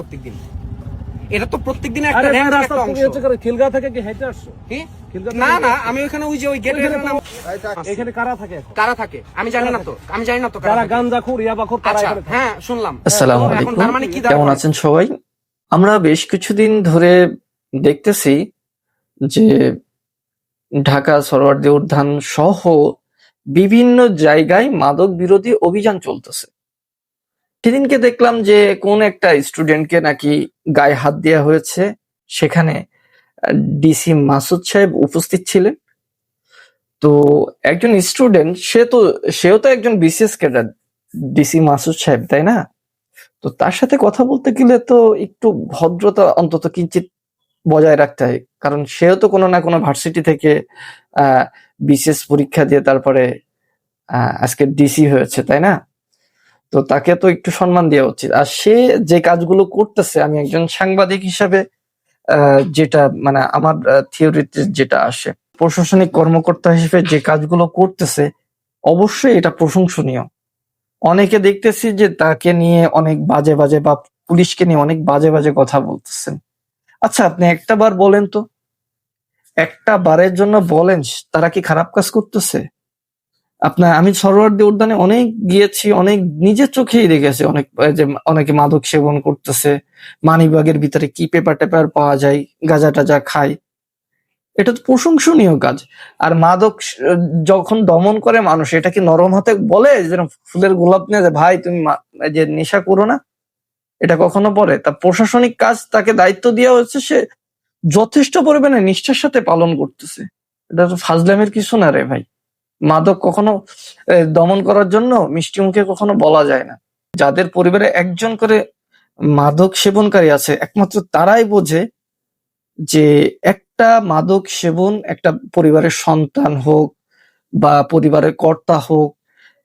প্রত্যেকদিন এটা তো প্রত্যেকদিন একটা র্যান্ডম একটা অংশ। খিলগা থেকে কি হেঁটে আসছো? কি না না, আমি ওখানে ওই যে ওই গেটের এখানে কারা থাকে? কারা থাকে আমি জানি না তো, আমি জানি না তো যারা গাঞ্জাখোর ইয়াবাখোর তারা এখানে থাকে। হ্যাঁ শুনলাম। আসসালামু এখন আলাইকুম, তার মানে কি কেমন আছেন সবাই? আমরা বেশ কিছুদিন ধরে দেখতেছি যে ঢাকা সরোয়ার্দী উদ্যান সহ বিভিন্ন জায়গায় মাদক বিরোধী অভিযান চলতেছে। সেদিনকে দেখলাম যে কোন একটা স্টুডেন্টকে নাকি গায়ে হাত দেওয়া হয়েছে, সেখানে ডিসি মাসুদ সাহেব উপস্থিত ছিলেন। তো একজন স্টুডেন্ট, সেও তো একজন বিসিএস ক্যাডার, ডিসি মাসুদ সাহেব, তাই না? তো তার সাথে কথা বলতে গেলে তো একটু ভদ্রতা অন্তত কিঞ্চিত বজায় রাখতে হয়, কারণ সেও তো কোনো না কোনো ভার্সিটি থেকে বিসিএস পরীক্ষা দিয়ে তারপরে আজকে ডিসি হয়েছে, তাই না? তো তাকে তো একটু সম্মান দেওয়া উচিত। আর সে যে কাজগুলো করতেছে, আমি একজন সাংবাদিক হিসাবে যেটা মানে আমার থিওরিতে যেটা আসে, প্রশাসনিক কর্মকর্তা হিসেবে যে কাজগুলো করতেছে অবশ্যই এটা প্রশংসনীয়। অনেকে দেখতেছি যে তাকে নিয়ে অনেক বাজে বাজে বা পুলিশকে নিয়ে অনেক বাজে বাজে কথা বলতেছেন। আচ্ছা, আপনি একটা বার বলেন তো, একটা বারের জন্য বলেন তারা কি খারাপ কাজ করতেছে? আমি সরোয়ার্দী উদ্যানে অনেক গিয়েছি, অনেক নিজের চোখেই দেখেছি, যে অনেকে মাদক সেবন করতেছে, মানিব্যাগের ভিতরে কি পেপার টেপার পাওয়া যায়, গাঁজা টাজা খায়। এটা তো প্রশংসনীয় কাজ। আর মাদক যখন দমন করে মানুষ, এটা কি নরম হাতে বলে যেরকম ফুলের গোলাপ নিয়ে যে ভাই তুমি যে নেশা করো না, এটা কখনো পরে? তা প্রশাসনিক কাজ তাকে দায়িত্ব দেওয়া হচ্ছে, সে যথেষ্ট পরিমাণে নিষ্ঠার সাথে পালন করতেছে। এটা তো ফাজলামের কিছু না রে ভাই। মাদক কখনো দমন করার জন্য মিষ্টি মুখে কখনো বলা যায় না। যাদের পরিবারে একজন করে মাদক সেবনকারী আছে, একমাত্র তারাই বোঝে যে একটা মাদক সেবন একটা পরিবারের সন্তান হোক বা পরিবারের কর্তা হোক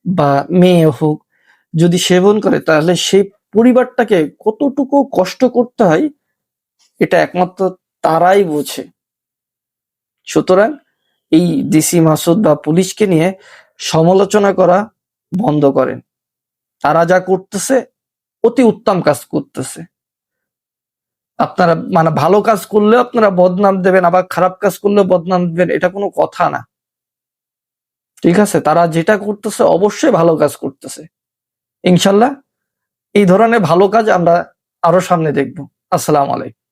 বা মেয়ে হোক, যদি সেবন করে তাহলে সেই পরিবারটাকে কতটুকু কষ্ট করতে হয়, এটা একমাত্র তারাই বোঝে। সুতরাং এই ডিসি মাসুদ বা পুলিশকে নিয়ে সমালোচনা করা বন্ধ করেন। তারা যা করতেছে অতি উত্তম কাজ করতেছে। আপনারা মানে ভালো কাজ করলেও আপনারা বদনাম দেবেন, আবার খারাপ কাজ করলেও বদনাম দেবেন, এটা কোনো কথা না। ঠিক আছে, তারা যেটা করতেছে অবশ্যই ভালো কাজ করতেছে। ইনশাল্লাহ এই ধরনের ভালো কাজ আমরা আরো সামনে দেখবো। আসসালামু আলাইকুম।